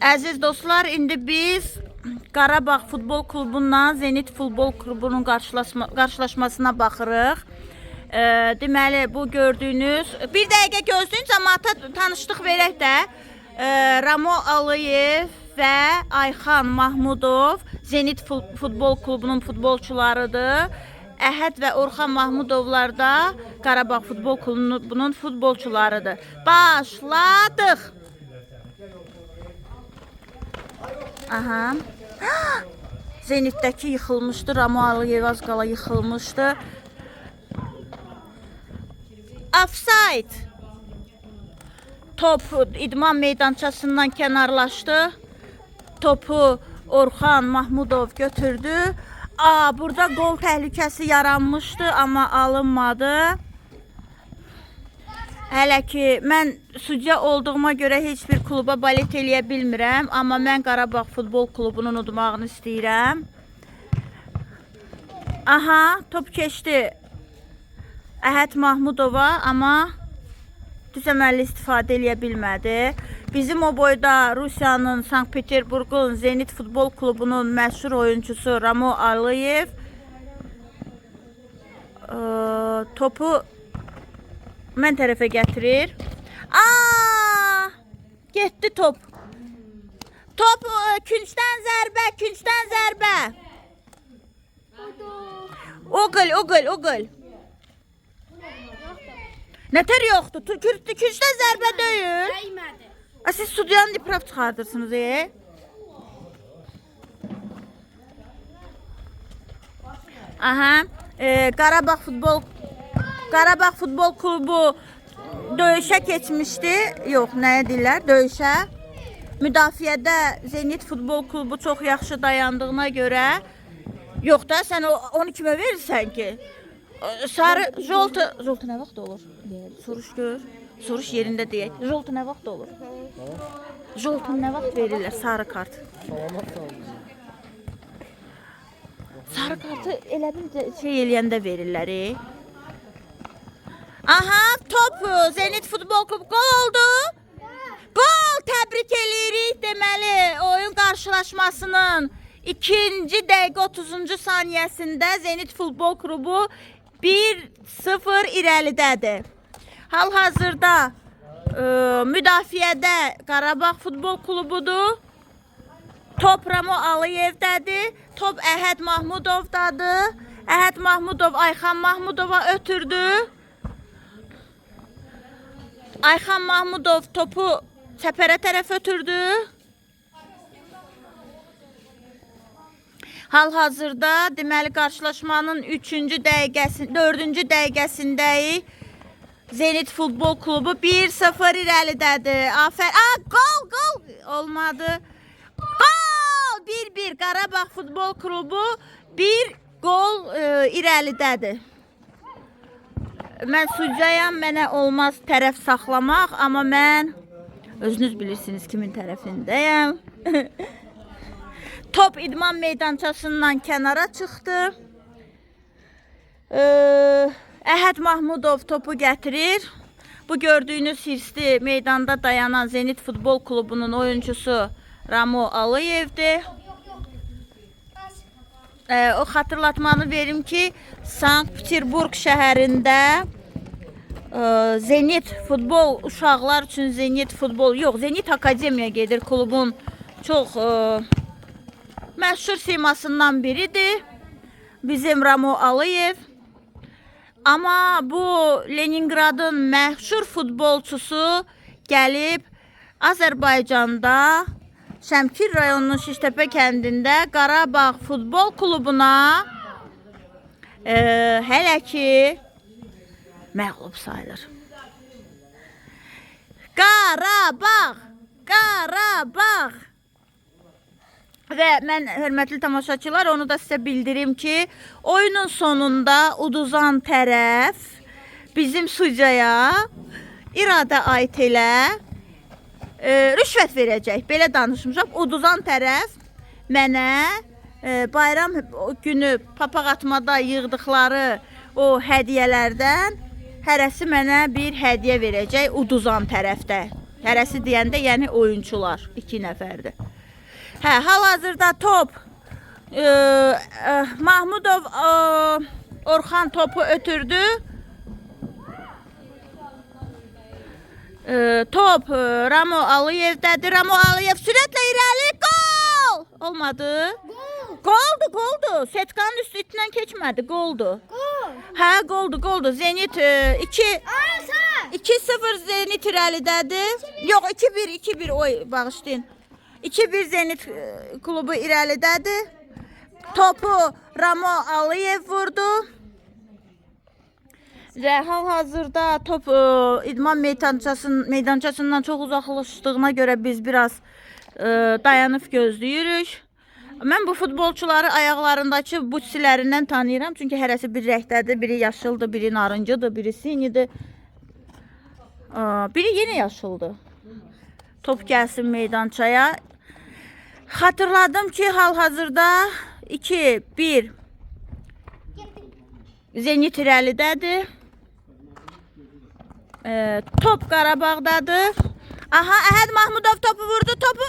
Əziz dostlar, indi biz Qarabağ Futbol Klubundan Zenit Futbol Klubunun qarşılaşmasına baxırıq. Deməli, bu gördüyünüz... Bir dəqiqə gözləyin, cəmaata tanışlıq verək də. Ramo Aliyev və Ayxan Mahmudov Zenit Futbol Klubunun futbolçularıdır. Əhəd və Orxan Mahmudovlar da Qarabağ Futbol Klubunun futbolçularıdır. Başladıq. Aha. Zenitdəki yıxılmışdı. Ramo Aliyev az qala yıxılmışdı. Offside. Top idman meydançasından kənarlaşdı. Topu Orxan Mahmudov götürdü. Burada gol təhlükəsi yaranmışdı, amma alınmadı. Hələ ki, mən südya olduğuma görə heç bir kluba balet eləyə bilmirəm, amma mən Qarabağ Futbol Klubunun udmağını istəyirəm. Aha, top keçdi Əhəd Mahmudova, amma düzəməlli istifadə eləyə bilmədi. Bizim o boyda Rusiyanın Sankt-Peterburgun Zenit Futbol Klubunun məşhur oyuncusu Ramo Aliyev topu mən tərəfə gətirir. Getdi top. Top küncdən zərbə, küncdən zərbə. O qol. Nətər yoxdur? Küncdən zərbə deyil. Siz studyanın ipraf çıxardırsınız, Aha, Qarabağ Futbol Klubu döyüşə keçmişdi. Yox, nəyə deyirlər? Döyüşə. Müdafiədə Zenit Futbol Klubu çox yaxşı dayandığına görə. Yox da, sən onu kimə verirsən ki? Sarı, joltu nə vaxt olur? Soruş gör. Soruş yerində deyək. Joltu nə vaxt olur? Joltun nə vaxt verirlər? Sarı kart. Sarı kartı elə bir şey eləyəndə verirlər. Aha, top Zenit Futbol Klubu gol oldu. Gol, təbrik eləyirik. Deməli, oyun qarşılaşmasının 2-ci dəqiqə 30-cu saniyəsində Zenit Futbol Klubu 1-0 irəlidədir. Hal-hazırda müdafiədə Qarabağ Futbol Klubudur. Top Ramo Aliyevdədir. Top Əhəd Mahmudovdadır. Əhəd Mahmudov Ayxan Mahmudova ötürdü. Ayxan Mahmudov topu çəpərə tərəf ötürdü. Hal-hazırda deməli qarşılaşmanın 4-cü dəqiqəsindəyik. Zenit Futbol Klubu 1-0 irəlidədir. Afərin. Gol olmadı. Gol! 1-1. Qarabağ Futbol Klubu 1 gol irəlidədir. Mən südyayam, mənə olmaz tərəf saxlamaq, amma mən özünüz bilirsiniz kimin tərəfindəyəm. Top idman meydançasından kənara çıxdı. Əhəd Mahmudov topu gətirir. Bu gördüyünüz hirsli meydanda dayanan Zenit Futbol Klubunun oyuncusu Ramo Aliyevdir. O xatırlatmanı verim ki, Sankt-Peterburg şəhərində Zenit futbol uşaqlar üçün Zenit Akademiya gedir. Klubun çox məşhur simasından biridir. Bizim Ramo Aliyev. Amma bu Leningradın məşhur futbolçusu gəlib Azərbaycanda Şəmkir rayonunun Şiştəpə kəndində Qarabağ Futbol Klubuna hələ ki məğlub sayılır. Qarabağ! Və mən, hörmətli tamaşaçılar, onu da sizə bildirim ki, oyunun sonunda uduzan tərəf bizim sucaya iradə ait elə rüşvət verəcək. Belə danışmışam. Uduzan tərəf mənə bayram günü papaq atmada yığdıqları o hədiyələrdən hərəsi mənə bir hədiyyə verəcək uduzan tərəfdə. Hərəsi deyəndə, yəni oyunçular 2 nəfərdir. Hə, hal-hazırda top Mahmudov Orxan topu ötürdü. Top Ramo Aliyev'dədir. Ramo Aliyev sürətlə irəli, gol! Olmadı. Goldu. Setkanın üstündən keçmədi, goldu. Hə, goldu. Zenit 2-0 Zenit irəlidədir. Yox, 2-1, oy, bağışlayın. 2-1 Zenit klubu irəlidədir. Topu Ramo Aliyev vurdu. Və hal-hazırda top idman meydançasından çox uzaqlaşdığına görə biz biraz dayanıb gözləyirik. Mən bu futbolçuları ayaqlarındakı butsilərindən tanıyıram. Çünki hərəsi bir rəngdədir. Biri yaşıldır, biri narıncıdır, biri sinidir. Biri yenə yaşıldır. Top gəlsin meydançaya. Xatırladım ki, hal-hazırda 2-1 Zenit irəlidədir. Top Qarabağdadır. Aha, Əhəd Mahmudov topu vurdu. Topu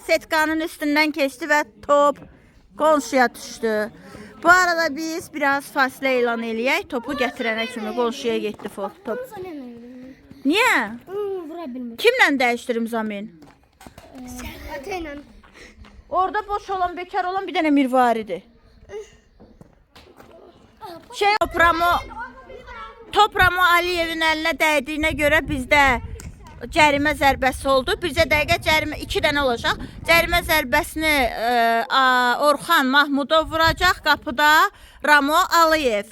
Setkanın üstündən keçdi və top qonşuya düşdü. Bu arada biz biraz fasilə elan eləyək. Topu gətirənə kimi qonşuya getdi top. Niyə? Kimlə dəyişdirim Zamin? Atayla. Orada boş olan, bekar olan bir dənə Mirvaridir. Top Ramo Aliyev'in əlinə dəydiyinə görə bizdə cərimə zərbəsi oldu. Bircə dəqiqə cərimə 2 dənə olacaq. Cərimə zərbəsini Orxan Mahmudov vuracaq. Qapıda Ramo Aliyev.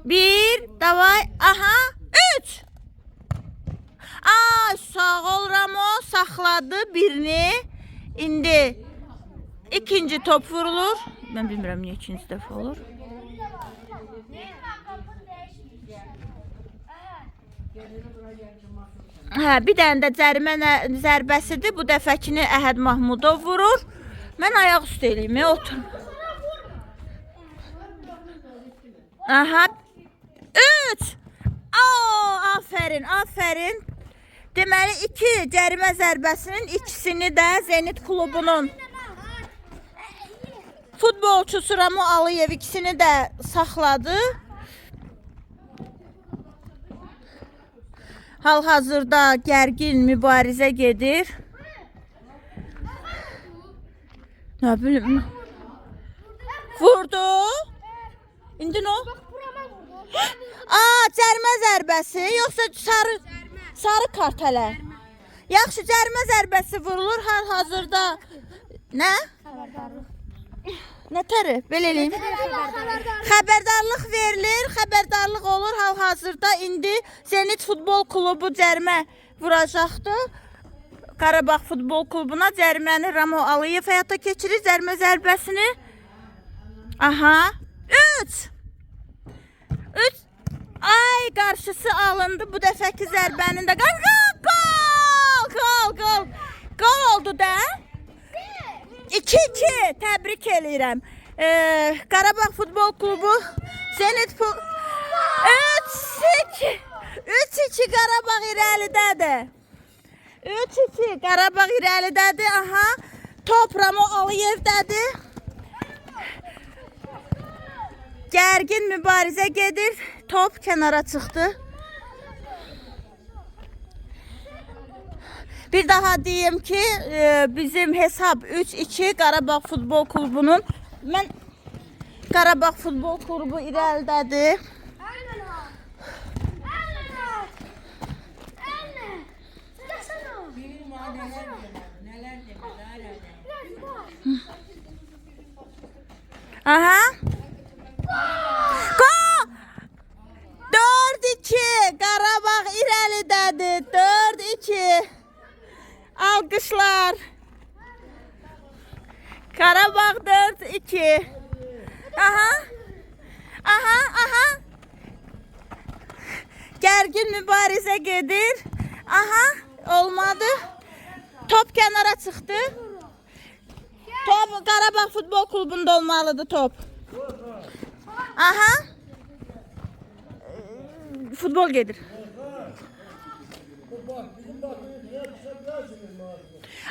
1, davay, aha, 3. Sağ ol Ramo, saxladı birini. İndi ikinci top vurulur. Mən bilmirəm niyə ikinci dəfə olur. Hə, bir dənə də cərimə zərbəsidir. Bu dəfəkini Əhəd Mahmudov vurur. Mən ayaq üstə eləyim, otur. Aha, 3. Aferin. Deməli, 2 cərimə zərbəsinin ikisini də Zenit klubunun futbolçusu Ramo Aliyev ikisini də saxladı. Hal-hazırda gərgin mübarizə gedir. Nə bilim. Vurdu. İndi nə? Cərimə zərbəsi, yoxsa sarı kart hələ. Yaxşı, cərimə zərbəsi vurulur hal-hazırda. Nə? Nətəri? Belə eləyim. Xəbərdarlıq verilir, xəbərdarlıq olur hal-hazırda. İndi Zenit Futbol Klubu cərimə vuracaqdır. Qarabağ Futbol Klubuna cəriməni Ramo Aliyev həyata keçirir, cərimə zərbəsini. Aha, 3. Ay, qarşısı alındı bu dəfəki zərbənin də. Gol oldu da. 2-2, təbrik eləyirəm. Qarabağ Futbol Klubu Zenit 3-2 Qarabağ irəlidədir. 3-2 Qarabağ irəlidədir. Aha, top Ramo Aliyev'dədir. Gərgin mübarizə gedir. Top kənara çıxdı. Bir daha diyeyim ki, bizim hesab 3-2 Qarabağ Futbol Klubunun. Mən Qarabağ Futbol Klubu irəlidədir. Aha. Gol! 4-2 Qarabağ irəlidədir. 4-2. Alqışlar. Qarabağ 4-2. Aha. Gərgin mübarizə gedir. Aha, olmadı. Top kənara çıxdı. Top Qarabağ Futbol Klubunda olmalıdır top. Aha. Futbol gedir.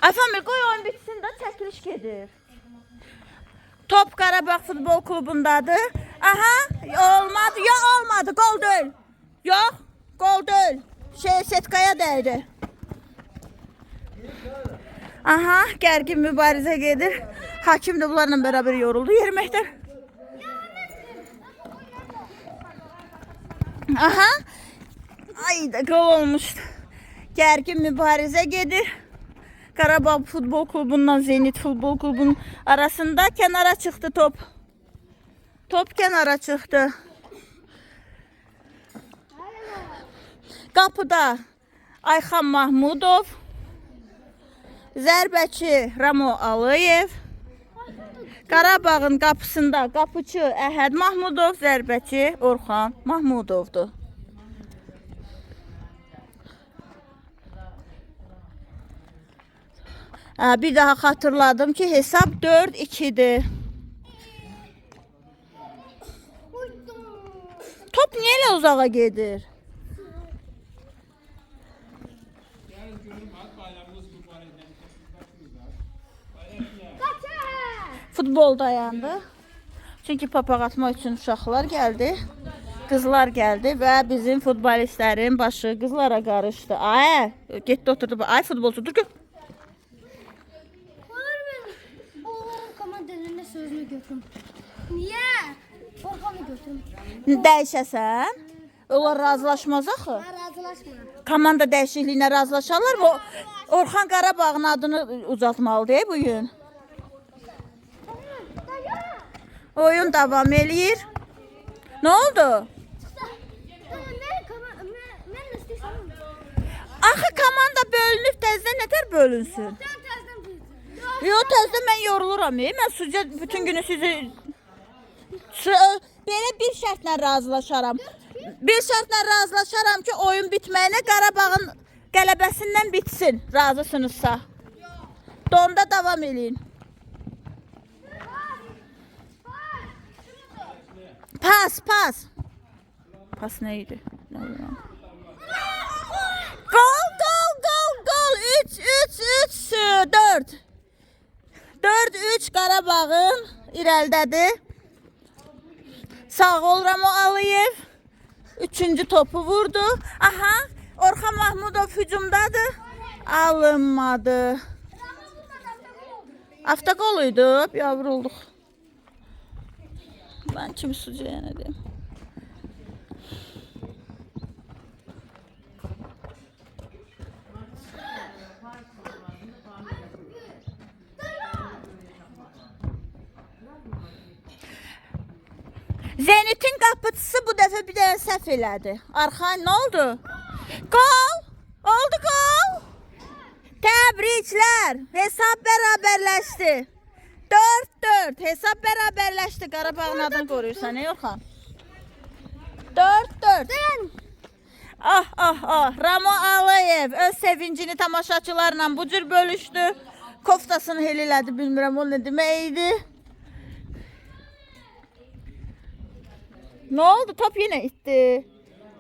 Afamil qoy oyun bitsin də çəkiliş gedir. Top Qarabağ Futbol Klubundadır. Aha, olmadı. Ya olmadı. Gol deyil. Yox, gol deyil. Setkaya dəydi. Aha, gərgin mübarizə gedir. Hakim də bunlarla bərabər yoruldu. Yeriməkdə. Aha. Ay da gol olmuşdu. Gərgin mübarizə gedir. Qarabağ Futbol Klubundan Zenit Futbol Klubunun arasında kənara çıxdı top. Top kənara çıxdı. Qapıda Ayxan Mahmudov, zərbəçi Ramo Aliyev, Qarabağın qapısında qapıcı Əhəd Mahmudov, zərbəçi Orxan Mahmudovdur. Bir daha xatırladım ki hesab 4-2'dir. Top niye elə uzağa gedir? Futbol dayandı. Çünkü papaq atmaq üçün uşaqlar gəldi. Qızlar gəldi və bizim futbolistlərin başı qızlara qarışdı. Ay, getdi oturdu. Ay futbolçu dur gör. Komandanın sözünü götürüm. Niye? Orhan'ı götürüm. Dəyişəsən. Onlar razılaşmaz axı. Razılaşma. Komanda dəyişikliyinə razılaşarlar mı? Orxan Qarabağın adını uzatmalı deyil bu gün. Oyun davam eləyir. Ne oldu? Axı komanda bölünüb təzədən nətər bölünsün? Yox, təzədən mən yoruluram. Mən sizə bütün günü sizi belə bir şərtlə razılaşaram. Bir şərtlə razılaşaram ki, oyun bitməyinə Qarabağın qələbəsindən bitsin. Razısınızsa. Donda davam eləyin. Pas, pas. Pas neydi? Gol, gol, gol, gol. 3-3-3-4. 4-3 Qarabağın irəlidədir. Sağ ol Ramo Aliyev. Üçüncü topu vurdu. Aha, Orxan Mahmudov hücumdadır. Alınmadı. Avtogoluydu. Yavru olduq. Ben kimi sucuya ne diyeyim? Zenit'in qapıçısı bu dəfə bir dənə səhv elədi. Arxan nə oldu? Gol! Oldu gol! Təbriklər! Hesab bərabərləşdi. 4-4. Hesab bərabərləşdi. Qarabağın adını qoruyursan, ey Orxan? 4-4. Ah, ah, ah. Ramo Aliyev öz sevincini tamaşaçılarla bu cür bölüşdü. Koftasını helilədi, bilmirəm o nə demək idi. Ne oldu? Top yine itti.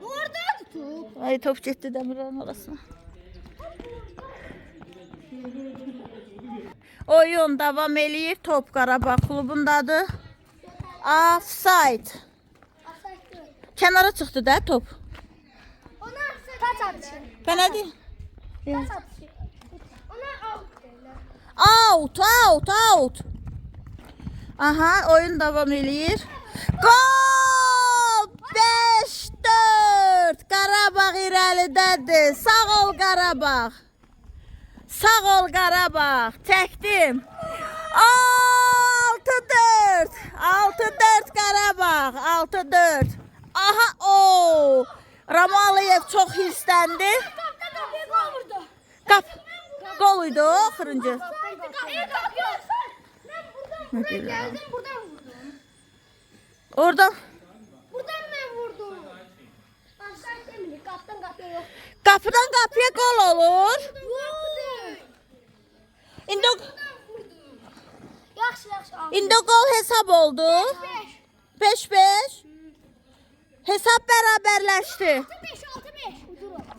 Oradaydı top. Ay top gitti demirlerin arasına. Oyun davam eləyir. Top Qarabağ klubundadır. Offside. Kənara çıxdı da top. Ona taç atışı. Penalty. Taç atışı. Ona out. Out, out, out. Aha, oyun davam eləyir. Gol! 5-4. Qarabağ irəlidədir. Sağ ol Qarabağ. Sağ ol Qarabağ. Çəkdim. 6-4. 6-4 Qarabağ. 6-4. Aha, o. Ramo Aliyev çox hirsləndi. Qap. Goluydu o axırıncı. Ben geldim buradan vurdum. Oradan. Buradan ben vurdum. Aşağı demir. Kaptan kapıya yok. Qapıdan qapıya gol olur. Vurdu. İndi Yaxşı yaxşı. indi gol hesab oldu. 5-5. Hesab bərabərləşdi. 6-5 6-5.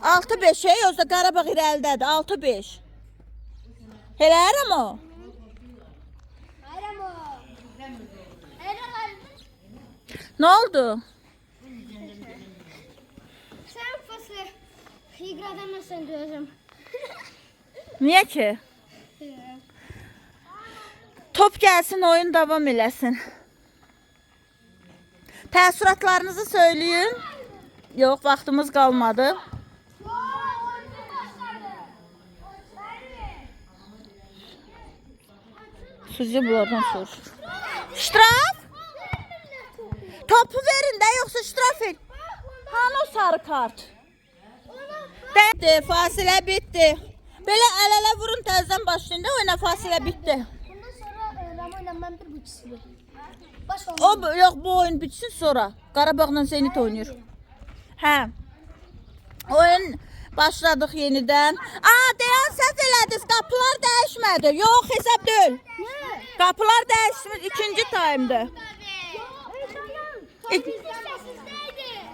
6-5 yoksa Qarabağ irəlidədir. 6-5. Eləyərəm o. Hayır ama. Hayır. Nə oldu? Sen faslı. İgradan nasıl diyorsun? Niyə ki? Top gəlsin, oyun davam eləsin. Təəssüratlarınızı söyləyin. Yox, vaxtımız qalmadı. Sucu buradan soruşur. Ştraf? Topu verin də, yoxsa ştraf et. Hanı o sarı kart? Bitti, fasilə bitdi. Belə əl-ələ vurun, təzdən başlayın da oyuna, fasilə bitdi. Bundan sonra Ramo'yla ben bir bu ikisi. Baş oldu. O yox, bu oyun bitsin sonra. Qarabağla Zenit oynayır. Hə. Oyun başladıq yenidən. Deyən səhv elədiniz. Qapılar dəyişmədi. Yox, hesab deyil. Ne? Qapılar dəyişmir ikinci taymda.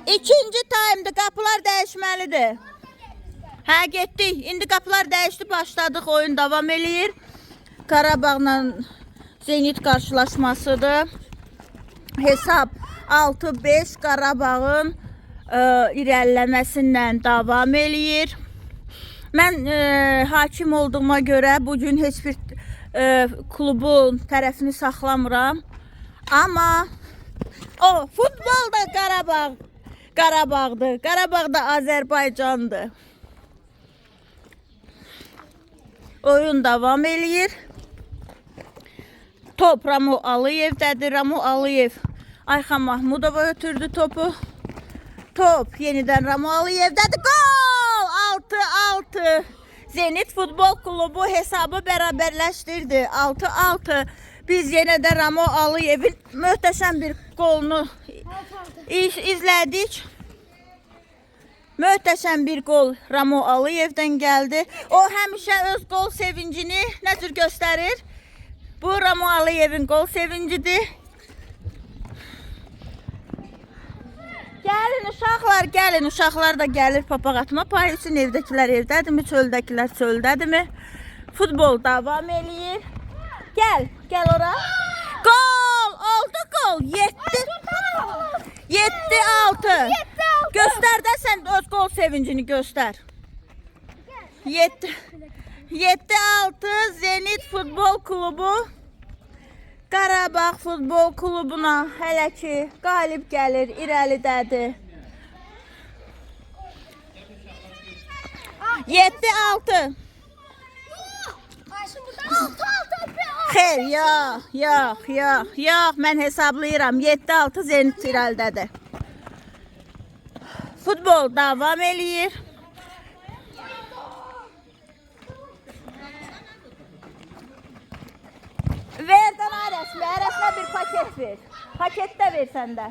İkinci taymda qapılar dəyişməlidir. Hə, getdik. İndi qapılar dəyişdi, başladıq. Oyun davam eləyir. Qarabağla Zenit qarşılaşmasıdır. Hesab 6-5 Qarabağın irəliləməsindən davam eləyir. Mən hakim olduğuma görə bugün heç bir klubun tərəfini saxlamıram. Amma o futbol da Qarabağdır. Qarabağ da Azərbaycandır. Oyun davam eləyir. Top Ramo Aliyev'dədir. Ramo Aliyev Ayxan Mahmudova ötürdü topu. Top yenidən Ramo Aliyev'dədir. Gol! 6-6. Zenit Futbol Klubu hesabı bərabərləşdirdi. 6-6. Biz yenə də Ramo Aliyev'in möhtəşəm bir golunu izlədik. Möhtəşəm bir gol Ramo Aliyev'dən gəldi. O həmişə öz gol sevincini nə cür göstərir? Bu Ramo Aliyev'in gol sevincidir. Gəlin uşaqlar, gəlin. Uşaqlar da gəlir papaq atma payı üçün. Evdəkilər evdədirmi, çöldəkilər çöldədirmi? Futbol davam eləyir. Gəl, gəl ora. Gol! Oldu gol. 7-6. Göstər də sən öz gol sevincini göstər. 7-6 Zenit Futbol Klubu Qarabağ Futbol Klubuna hələ ki qalib gəlir, irəlidədir. 7-6. Xeyr, yox. Mən hesablayıram. 7-6 Zenit irəlidədir. Futbol davam eləyir. Verdən Ares'le bir paket ver. Paket de ver sen de.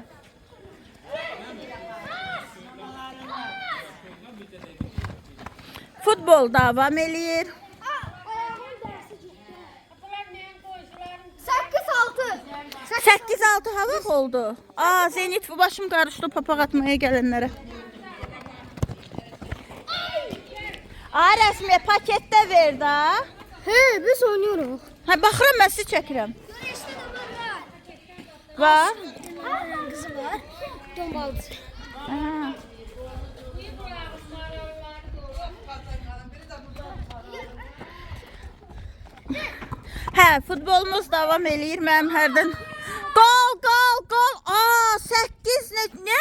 Futbol davam eləyir. 8-6 hava oldu. Zenit bu başım karıştı papaq atmaya gelenlere. Ares'le paket de ver da. He, biz oynuyoruz. Ha, baxıram mən sizi çəkirəm. Var. Kızı var. Dombalcı. Hə, futbolumuz davam eləyir. Mənim hərdən gol. 8 nə?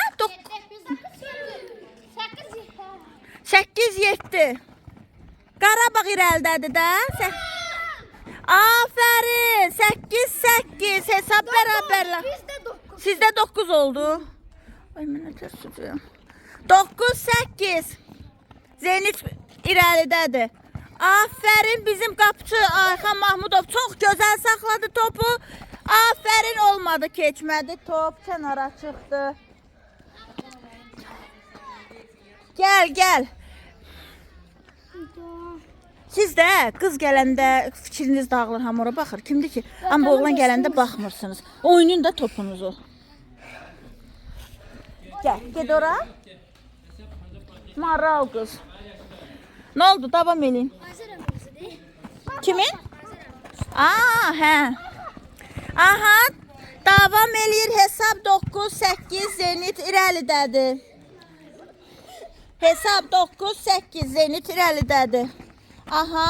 8-7. Qarabağ irəlidədir də. Aferin. 8-8. Hesab bərabərlə. Sizdə 9 oldu. Ay mənə ters tutuyorum. 9-8. Zenit irəlidədir. Aferin bizim qapıcı Ayxan Mahmudov çox gözəl saxladı topu. Aferin olmadı, keçmədi. Top kənara çıxdı. Gəl. Siz də qız gələndə fikriniz dağılır, hamı baxır. Kimdir ki? Amma oğlan gələndə baxmırsınız. Oynayın da topunuzu. Gəl, ged ora. Maral qız. Nə oldu? Davam eləyin. Kimin? Aa, hə. Aha, davam eləyir. Hesab 9-8 Zenit irəlidədir. Hesab 9-8 Zenit irəlidədir. Aha.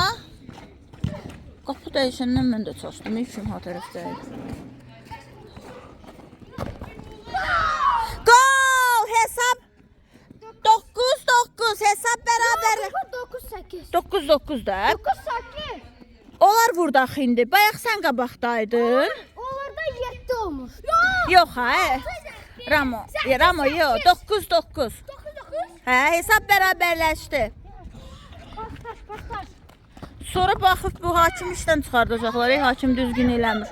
Qapı dəyişəndən mən də çaşdım. İlkim ha tərəfdəyim. Gol! Hesab 9-9. Hesab bərabər. 9-8. 9-9 da. 9-8. Onlar burada axı indi. Bayaq sən qabaqdaydın. Onlarda 7 olmuş. Yox ha. Ramo. Ramo yox. 9-9. 9-9. Hə, hesab bərabərləşdi. Baş. Sonra baxıb bu hakim işdən çıxardacaqlar. Hakim düzgün eləmir.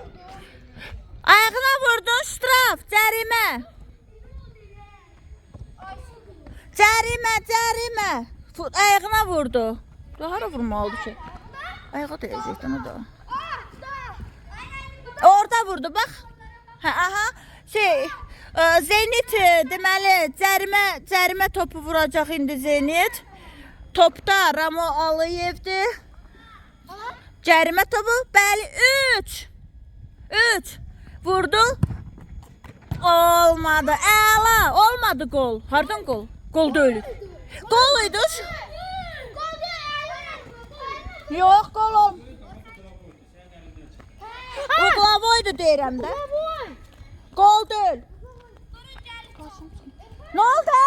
Ayağına vurdun, ştraf, cərimə. Cərimə. Ayağına vurdu. Hara vurmalıdır ki? Ayağa dəyəcəkdən o da. Orada vurdu, bax. Hə, aha. Zenit deməli cərimə topu vuracaq indi Zenit. Topda Ramo Alıyevdir. Cərimə topu, bəli, 3 vurdu. Olmadı, əla, olmadı gol. Hardan gol? Gol deyil. Gol idi. Yox, gol ol. Uqlavoydu deyirəm də. Gol deyil. Nə oldu?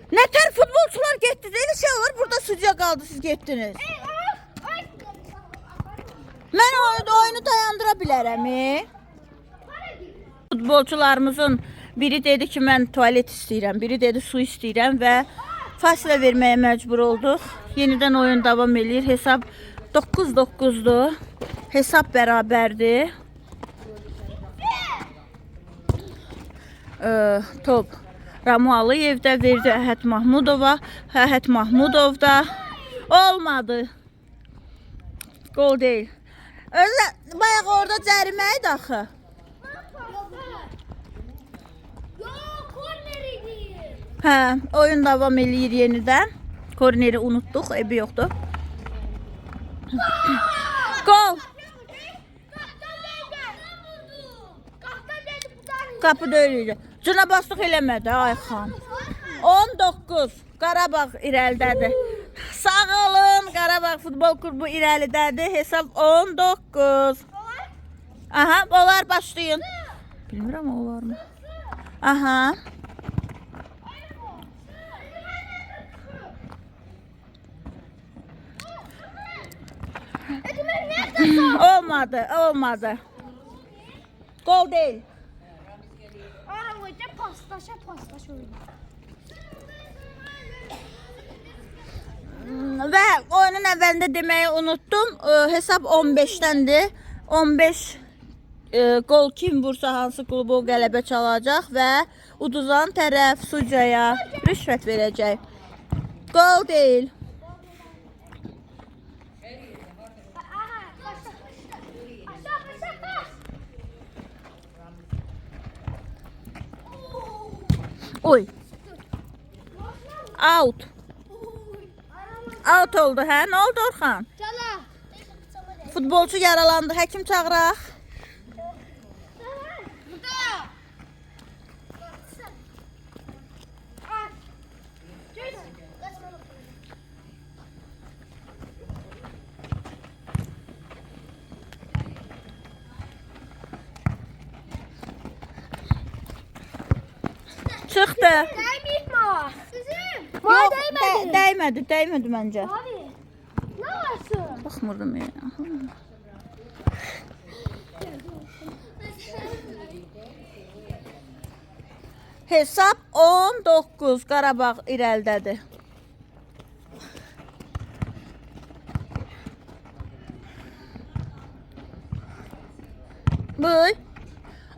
Nə tər futbolçular getdi? Elə şey olur, burada sucuya qaldı, siz getdiniz. Mən oyunu dayandıra bilərəm. Futbolçularımızın biri dedi ki, mən tualet istəyirəm, biri dedi su istəyirəm və fasilə verməyə məcbur olduq. Yenidən oyun davam eləyir. Hesab 9-9'dur. Hesab bərabərdir. Top Ramo Alıyevdə verdi Əhəd Mahmudova. Əhəd Mahmudov da olmadı. Gol deyil. Bayaq orada cərimə idi axı. Hə, oyun davam eləyir yenidən. Korneri unutduq, ebi yoxdur. Gol. Qapı döyülüydü. Cuna bastıq eləmədi Ayxan. 19. Qarabağ irəlidədir. Sağ olun, Qarabağ Futbol Klubu irəlidədir. Hesab 19. Aha, onlar başlayın. Bilmirəm olar mı? Aha. Olmadı. Gol değil. Pastaş oyunu. Və oyunun əvvəlində deməyi unuttum. Hesab 15'dəndir. 15 gol kim vursa hansı klubu qələbə çalacaq və uduzan tərəf sucaya rüşvət verəcək. Gol değil. Oy. Out. Out oldu, hə? Nə oldu Orxan? Futbolçu yaralandı. Həkim çağıraq. Çıxdı. Dəyməyib mi o? Yox, dəymədi məncə. Abi, nə varsın? Baxmırdım ya. Hesab 19. Qarabağ irəlidədir. Buyur.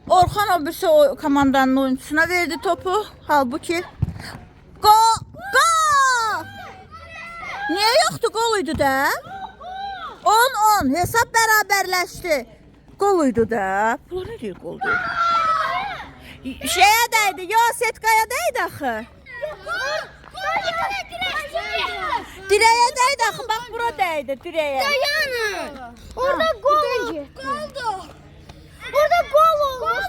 Orxan o birisi o komandanın oyunçusuna verdi topu. Halbuki gol! Niye yoktu? Goluydu da. 10-10. Hesap beraberleşti. Goluydu da. Bunlar ne diyor gol diyor? Şeye değdi. Yo, Setkaya değdi axı. Direğe değdi axı, bax bura değdi direğe. Dayanın. Orada gol oldu. Orada gol olmuş.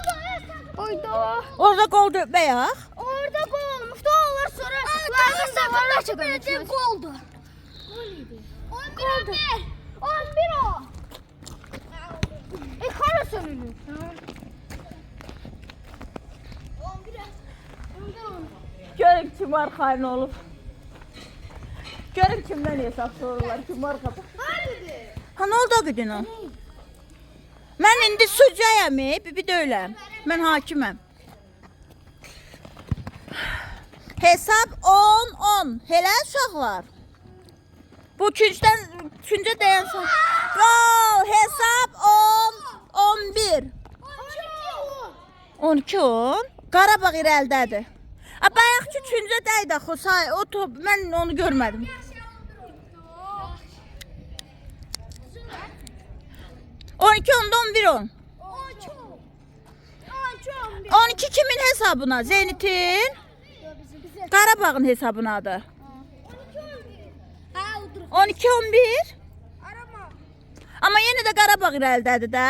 Oyda. Orada gol dökməyək. Orada gol olmuşdu. Onlar sonra lazım da var. Goldu. 11 o. Kara sönülür. 11. Görün kim arxayın olub. Görün kimdən hesab sorurlar, kim arxada. Ha, nə oldu o güdün o? Mən indi sücəyəm, bir deyiləm. Mən hakiməm. Hesab 10-10. Hələ uşaqlar. Bu küncə dəyən son. Gol! Hesab 10-11. 12-10. Qarabağ irəlidədir. Bayaqki küncə dəydi axı, o top, mən onu görmədim. On iki onda 11-10. 12 kimin hesabına? Zenit'in? Qarabağın hesabınadır. 12-11. Amma yenə də Qarabağ irəlidədir də.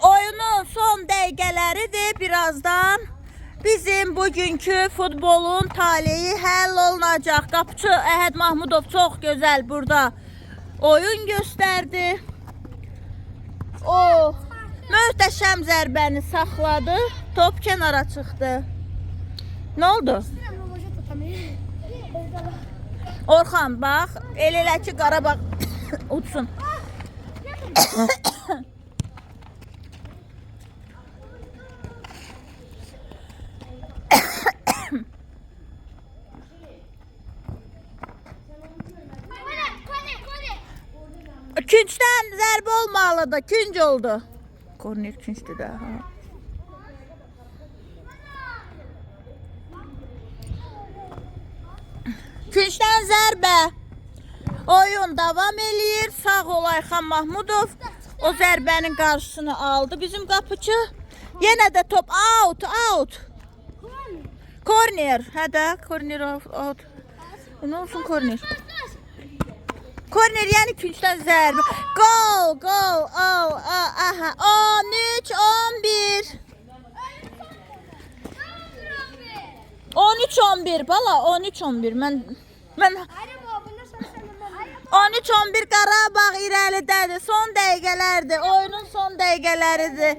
Oyunun son dəqiqələridir. Birazdan bizim bugünkü futbolun taleyi həll olunacaq. Qapıcı Əhəd Mahmudov çox gözəl burada oyun göstərdi. O möhtəşəm zərbəni saxladı. Top kənara çıxdı. Nə oldu? Orxan bax, elə ki Qarabağ utsun. Küncdən zərbə olmalıdır. Künc oldu. Korner küncdür də. Küncdən zərbə. Oyun davam eləyir. Sağ ol Ayxan Mahmudov. O zərbənin qarşısını aldı bizim qapıcı. Yenə də top out. Korner. Hə də korner out. Nə olsun korner? Korner yəni küncdən zərbə. Gol. Aha. 13-11. 13-11 bala, 13-11. Mən 13-11 Qarabağ irəlidədir. Son dəqiqələrdir. Oyunun son dəqiqələridir.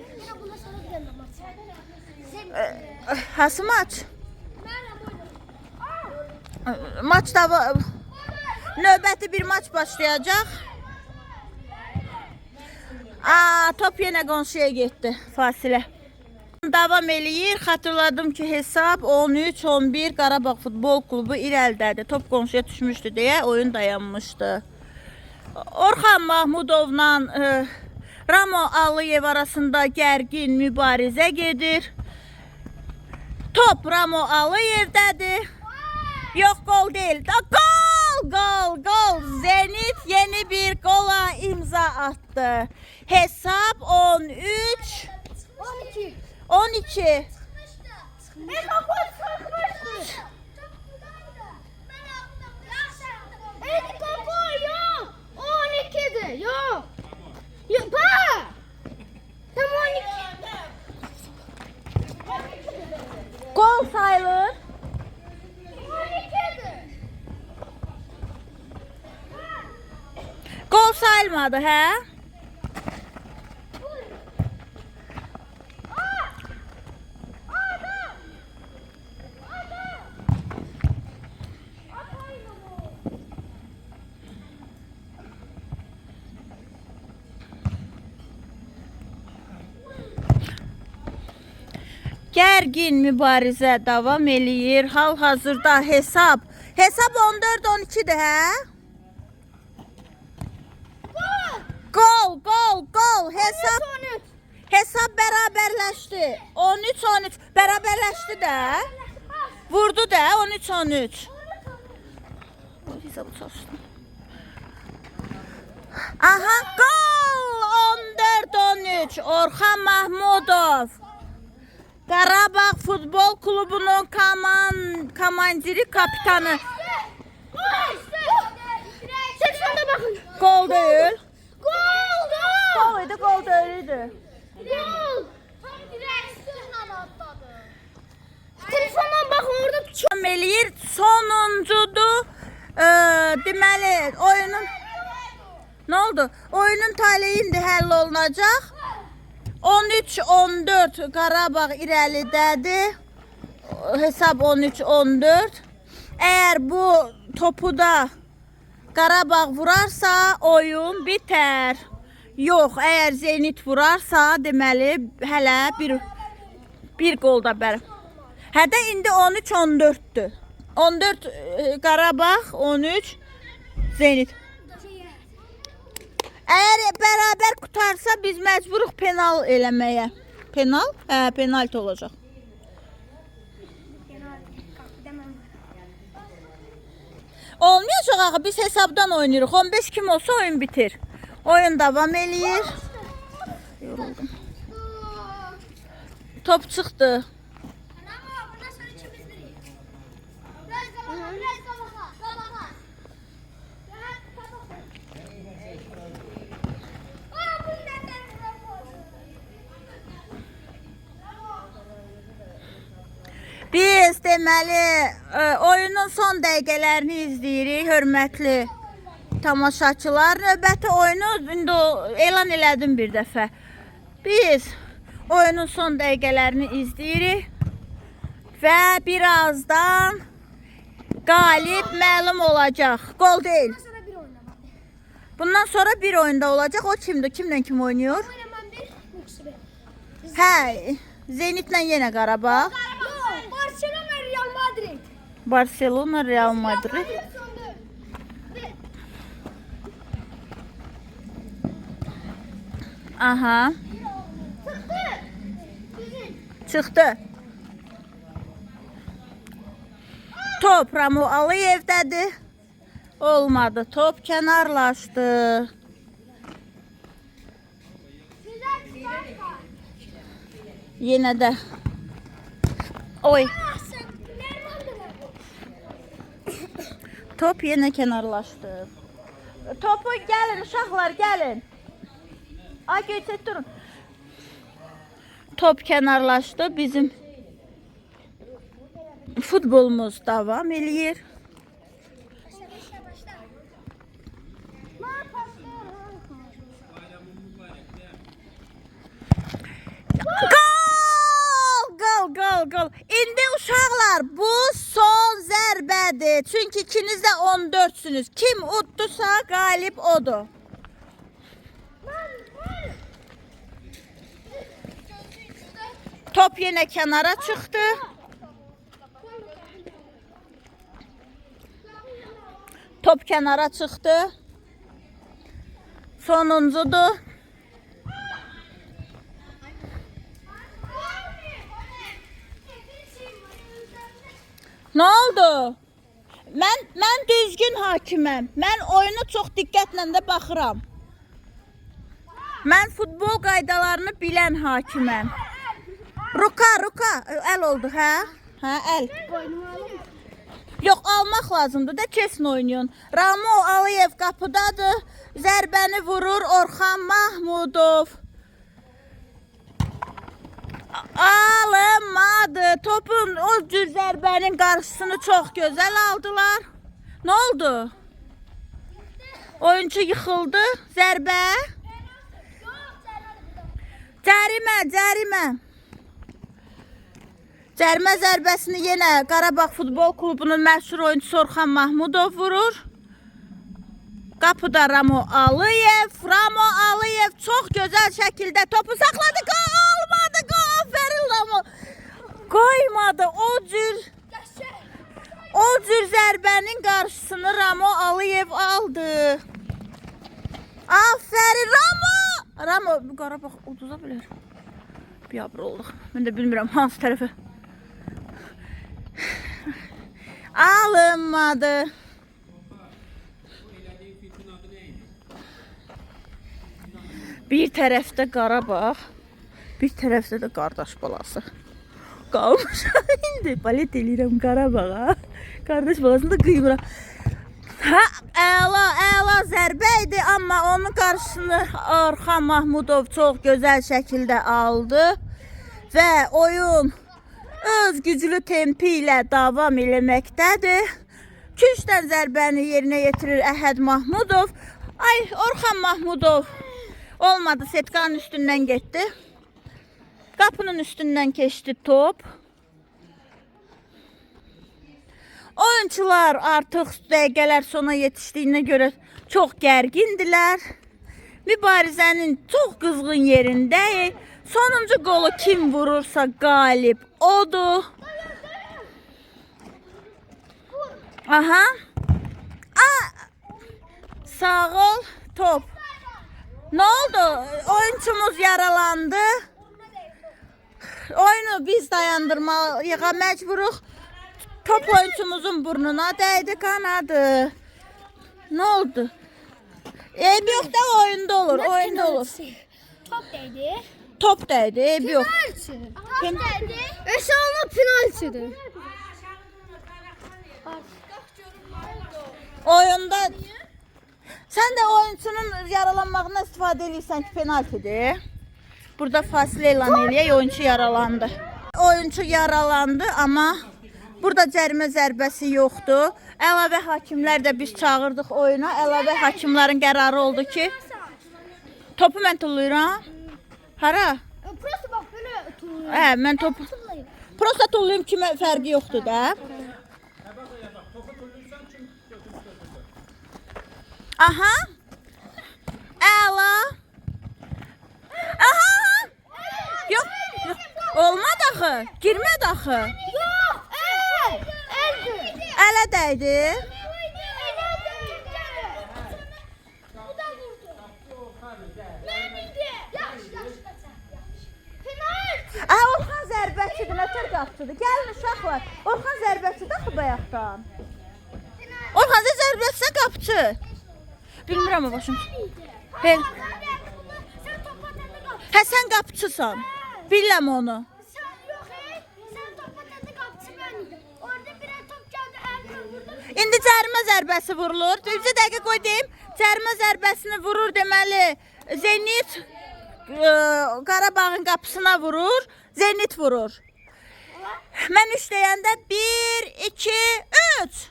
Hansı maç? Maçda növbəti bir maç başlayacaq. Top yenə qonşuya getdi. Fasilə. Davam eləyir. Xatırladım ki, hesab 13-11 Qarabağ Futbol Klubu irəlidədir. Top qonşuya düşmüşdü deyə oyun dayanmışdı. Orxan Mahmudovla Ramo Aliyev arasında gərgin mübarizə gedir. Top Ramo Aliyevdədir. Yox, gol deyil. Gol. Zenit yeni bir gola imza attı. Hesap 13 12. Gol sayılır. Gol sayılmadı, hə? Gərgin mübarizə davam eləyir. Hal-hazırda hesab 14-12'dir, hə? Gol. Hesab bərabərləşdi. 13-13 bərabərləşdi də. Vurdu da 13-13. Hesabı çalışdı. Aha, gol 14-13 Orxan Mahmudov Qarabağ Futbol Klubunun komandiri, kapitanı. Telefonda bakın. Gol deyil. Gol! Gol idi, gol deyil idi. Gol! Direksiyonla atladı. Telefondan bakın orada tutuyor. Davam eləyir. Sonuncudur. Deməli, oyunun nə oldu? Oyunun taleyi indi həll olunacaq. 13-14 Qarabağ irəlidədir. Hesab 13-14. Əgər bu topu da Qarabağ vurarsa oyun bitər. Yox, əgər Zenit vurarsa deməli hələ bir qol da bər. Hədə indi 13-14-dür. 14 Qarabağ, 13 Zenit. Əgər bərabər qutarsa biz məcburuq penal eləməyə. Penal? Hə, penalti olacaq. Olmayacaq axı, biz hesabdan oynayırıq. 15 kim olsa oyun bitir. Oyun davam eləyir. Yoruldum. Top çıxdı. Biz deməli oyunun son dəqiqələrini izləyirik, hörmətli tamaşaçılar. Növbəti oyunu indi elan elədim bir dəfə. Biz oyunun son dəqiqələrini izləyirik və birazdan qalib məlum olacaq. Gol deyil. Bundan sonra bir oyunda olacaq. O kimdir? Kimlə kim oynayır? Hə, Zenitlə yenə Qarabağ. Barcelona Real Madrid. Barcelona Real Madrid. Aha. Çıxdı. Top Ramo Aliyev'dədir. Olmadı. Top kənarlaşdı. Yenə də. Oy. Top yenə kənarlaşdı. Topu gəlin uşaqlar, gəlin. Ay geçək durun. Top kənarlaşdı. Bizim futbolumuz davam eləyir. Gol. İndi uşaqlar bu son zərbədir. Çünki ikiniz də 14-sünüz. Kim uddusa qalib odur. Top yenə kənara çıxdı. Top kənara çıxdı. Sonuncudur. Nə oldu? Mən düzgün hakiməm. Mən oyunu çox diqqətlə də baxıram. Mən futbol qaydalarını bilən hakiməm. Ruka. Əl oldu, hə? Hə, əl. Yox, almaq lazımdır da kesin oynayın. Ramo Aliyev qapıdadır. Zərbəni vurur Orxan Mahmudov. Alınmadı. Topun o cür zərbənin qarşısını çox gözəl aldılar. Nə oldu? Oyuncu yıxıldı. Zərbə. Cərimə. Cərimə zərbəsini yenə Qarabağ Futbol Klubunun məşhur oyuncusu Orxan Mahmudov vurur. Qapıda Ramo Aliyev. Ramo Aliyev çox gözəl şəkildə topu saxladı. Gol olmadı. Aferin Ramo. Qoymadı. O cür zərbənin qarşısını Ramo Aliyev aldı. Aferin Ramo. Ramo Qarabağ uduza bilər. Biabr olduq. Mən də bilmirəm hansı tərəfə. Alınmadı. Bir tərəfdə Qarabağ, bir tərəfdə də qardaş balası. Qalmışam indi. Balet eləyirəm Qarabağa. Qardaş balasını da qıymıram. Hə, əla zərbə idi, amma onun qarşısını Orxan Mahmudov çox gözəl şəkildə aldı və oyun öz güclü tempi ilə davam eləməkdədir. Küçdən zərbəni yerinə yetirir Əhəd Mahmudov. Ay, Orxan Mahmudov olmadı, setkanın üstündən getdi. Qapının üstündən keçdi top. Oyuncular artıq dəqiqələr sona yetişdiyinə görə çox gərgindilər. Mübarizənin çox qızğın yerindəyik. Sonuncu qolu kim vurursa qalib odur. Aha. Sağ ol, top. Ne oldu? Oyuncumuz yaralandı. Oyunu biz dayandırmaya mecburuq. Top oyuncumuzun burnuna dəydi, kanadı. Ne oldu? Eyb yox da oyunda olur, oyunda olur. Top değdi. Top dəydi, eyb yox. Top değdi. Eşanlı penaltıdır. Oyunda sen de oyuncunun yaralanmağına istifadə edirsən ki, penaltidir. Burada fasilə elan eləyək, oyuncu yaralandı. Oyuncu yaralandı, amma burada cərimə zərbəsi yoxdur. Əlavə hakimlər də biz çağırdıq oyuna. Əlavə hakimlərin qərarı oldu ki, topu mən tullayıram. Hara? Prosta bak böyle oturuyor. Mən topu prosta tullayım, kimə fərqi yoxdur da. Aha. Əla. Aha. Yox, yox. Olmadı axı. Girmədi axı. Yok. Eldi. Ələ dəydi. Bu da vurdu. Ben indi. Penaltı. Orxan zərbəçidir, nətər qapçıdır. Gəlin uşaqlar. Orxan zərbəçidir axı bayaqdan. Orxan zərbəçisə qapçı. Bilmirəm o başım. Sen top atanda kap. Hə, sən qapçısan. Biləm onu. Sen yok sen top atanda kapçı ben idim. Orada bir top geldi elden vurdu. İndi cərimə zərbəsi vurulur. Bir dəqiqə qoy deyim. Cərimə zərbəsini vurur deməli. Zenit Qarabağın qapısına vurur. Zenit vurur. Mən 3 deyəndə 1, 2, 3.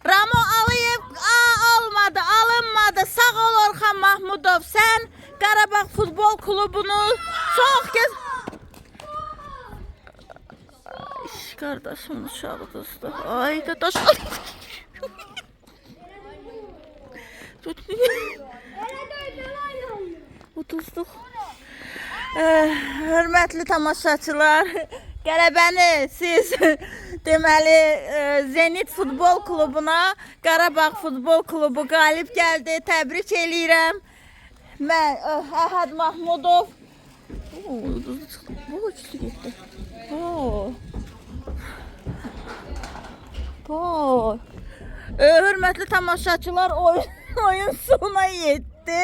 Ramo Aliyev almadı, alınmadı. Sağ ol Orxan Mahmudov. Sən Qarabağ Futbol Klubunu çox kez... Ay, qardaşımın uşağıdızdır. Ay, da daş... Uduzduq. Hörmətli tamaşaçılar, qələbəni siz deməli Zenit Futbol Klubuna, Qarabağ Futbol Klubu qalib gəldi. Təbrik eləyirəm. Mən Əhəd Mahmudov. Bu üçlü getdi. Hörmətli tamaşaçılar, oyun sona yetdi.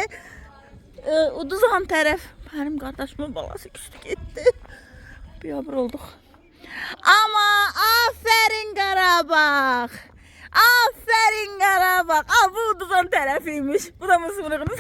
Uduzan tərəf mənim qardaşımın balası küstü getdi. Biyabır olduq. Amma aferin Qarabağ. Aferin Qarabağ. Bu uduzan tərəfiymiş. Bu da mısırığınız.